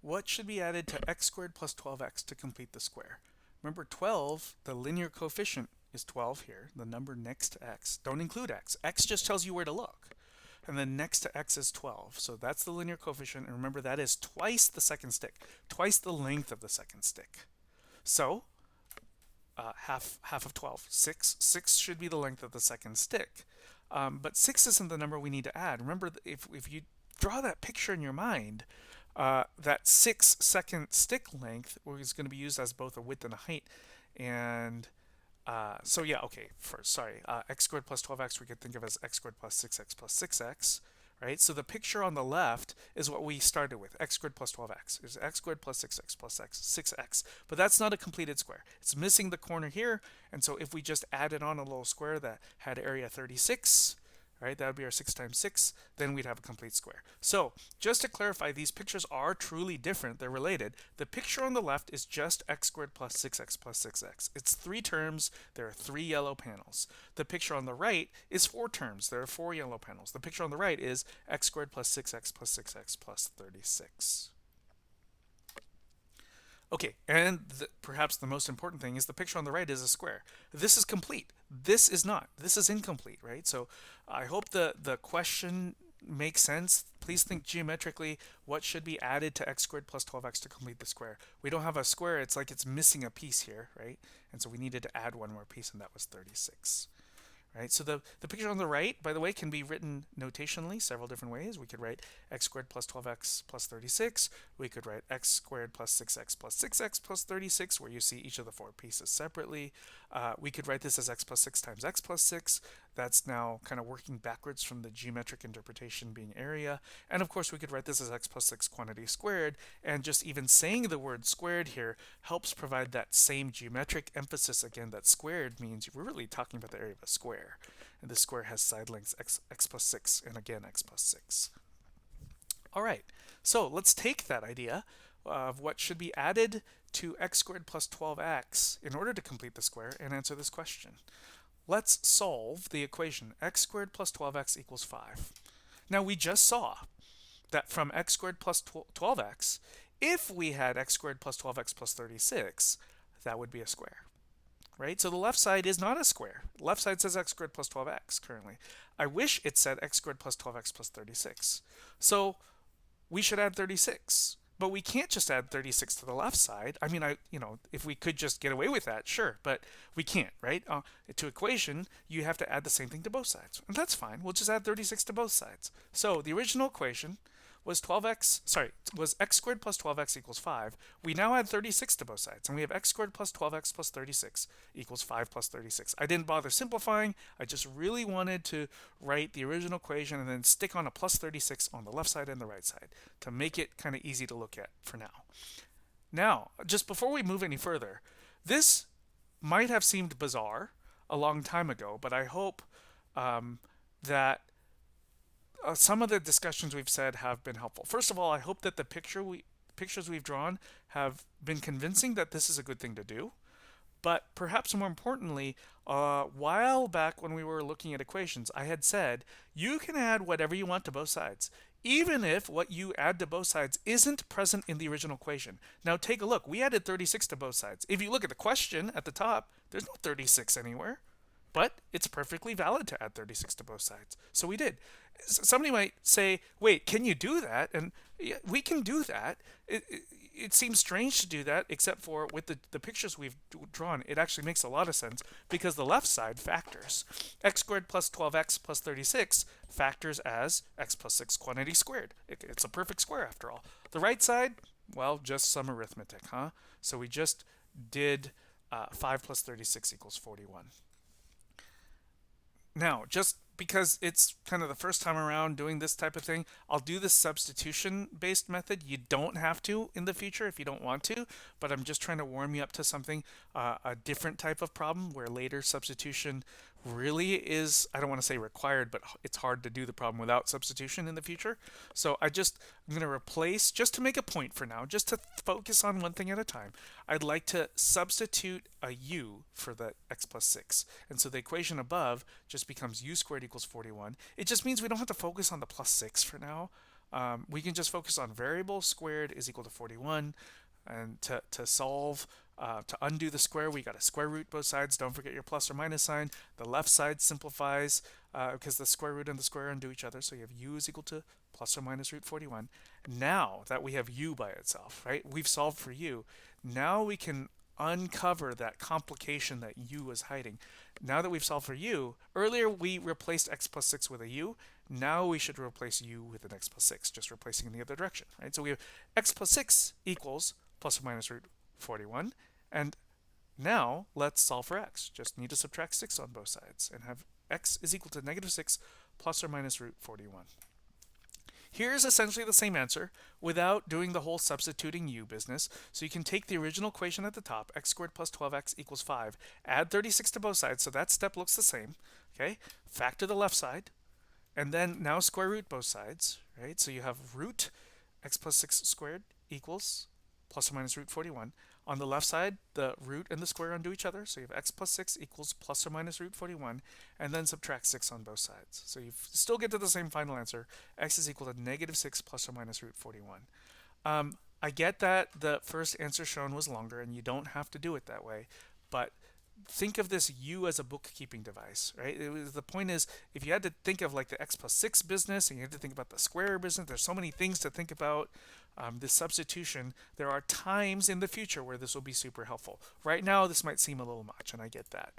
what should be added to x squared plus 12x to complete the square? Remember 12, the linear coefficient is 12 here, the number next to x. Don't include x. X just tells you where to look. And then next to x is 12. So that's the linear coefficient. And remember, that is twice the second stick, twice the length of the second stick. So half of 12, 6. 6 should be the length of the second stick. But 6 isn't the number we need to add. Remember, if you draw that picture in your mind, that 6-second stick length is going to be used as both a width and a height. And so yeah, okay, first, sorry, x squared plus 12x we could think of as x squared plus 6x plus 6x, right? So the picture on the left is what we started with, x squared plus 12x. Is x squared plus 6x plus 6x. But that's not a completed square. It's missing the corner here, and so if we just added on a little square that had area 36, right, that would be our 6 times 6, then we'd have a complete square. So just to clarify, these pictures are truly different. They're related. The picture on the left is just x squared plus 6x plus 6x. It's 3 terms. There are 3 yellow panels. The picture on the right is 4 terms. There are 4 yellow panels. The picture on the right is x squared plus 6x plus 6x plus 36. Okay, and perhaps the most important thing is the picture on the right is a square. This is complete. This is not. This is incomplete, right? So I hope the question makes sense. Please think geometrically, what should be added to x squared plus 12x to complete the square? We don't have a square. It's like it's missing a piece here, right? And so we needed to add one more piece, and that was 36. Right, so the picture on the right, by the way, can be written notationally several different ways. We could write x squared plus 12x plus 36. We could write x squared plus 6x plus 6x plus 36, where you see each of the 4 pieces separately. We could write this as x plus 6 times x plus 6. That's now kind of working backwards from the geometric interpretation being area. And of course, we could write this as x plus 6 quantity squared. And just even saying the word squared here helps provide that same geometric emphasis again, that squared means we're really talking about the area of a square. And this square has side lengths x plus 6 and again x plus 6. All right, so let's take that idea of what should be added to x squared plus 12x in order to complete the square and answer this question. Let's solve the equation x squared plus 12x equals 5. Now we just saw that from x squared plus 12x, if we had x squared plus 12x plus 36, that would be a square. Right? So the left side is not a square. The left side says x squared plus 12x currently. I wish it said x squared plus 12x plus 36. So we should add 36. But we can't just add 36 to the left side. I mean, if we could just get away with that, sure, but we can't, right? To equation, you have to add the same thing to both sides. And that's fine. We'll just add 36 to both sides. So the original equation was was x squared plus 12x equals 5. We now add 36 to both sides, and we have x squared plus 12x plus 36 equals 5 plus 36. I didn't bother simplifying. I just really wanted to write the original equation and then stick on a plus 36 on the left side and the right side to make it kind of easy to look at for now. Now, just before we move any further, this might have seemed bizarre a long time ago, but I hope that some of the discussions we've said have been helpful. First of all, I hope that the pictures we've drawn have been convincing that this is a good thing to do. But perhaps more importantly, a while back when we were looking at equations, I had said you can add whatever you want to both sides, even if what you add to both sides isn't present in the original equation. Now take a look. We added 36 to both sides. If you look at the question at the top, there's no 36 anywhere. But it's perfectly valid to add 36 to both sides. So we did. Somebody might say, wait, can you do that? And yeah, we can do that. It seems strange to do that, except for with the pictures we've drawn, it actually makes a lot of sense because the left side factors. X squared plus 12x plus 36 factors as x plus 6 quantity squared. It's a perfect square after all. The right side, well, just some arithmetic, huh? So we just did 5 plus 36 equals 41. Now, just because it's kind of the first time around doing this type of thing, I'll do the substitution-based method. You don't have to in the future if you don't want to, but I'm just trying to warm you up to something, a different type of problem where later substitution really is, I don't want to say required, but it's hard to do the problem without substitution in the future. So I'm going to replace, just to make a point for now, just to focus on one thing at a time, I'd like to substitute a u for the x plus 6. And so the equation above just becomes u squared equals 41. It just means we don't have to focus on the plus 6 for now. We can just focus on variable squared is equal to 41. And to solve, to undo the square, we got to square root both sides. Don't forget your plus or minus sign. The left side simplifies because the square root and the square undo each other. So you have u is equal to plus or minus root 41. Now that we have u by itself, right? We've solved for u. Now we can uncover that complication that u was hiding. Now that we've solved for u, earlier we replaced x plus 6 with a u. Now we should replace u with an x plus 6, just replacing in the other direction, right? So we have x plus 6 equals plus or minus root 41. And now let's solve for x. Just need to subtract 6 on both sides and have x is equal to negative 6 plus or minus root 41. Here's essentially the same answer without doing the whole substituting u business. So you can take the original equation at the top, x squared plus 12x equals 5, add 36 to both sides, so that step looks the same. Okay, factor the left side, and then now square root both sides, right? So you have root x plus 6 squared equals plus or minus root 41. On the left side, the root and the square undo each other, so you have x plus 6 equals plus or minus root 41, and then subtract 6 on both sides. So you still get to the same final answer. X is equal to negative 6 plus or minus root 41. I get that the first answer shown was longer, and you don't have to do it that way, but think of this u as a bookkeeping device, right? The point is, if you had to think of like the x plus 6 business and you had to think about the square business, there's so many things to think about. This substitution, there are times in the future where this will be super helpful. Right now, this might seem a little much, and I get that.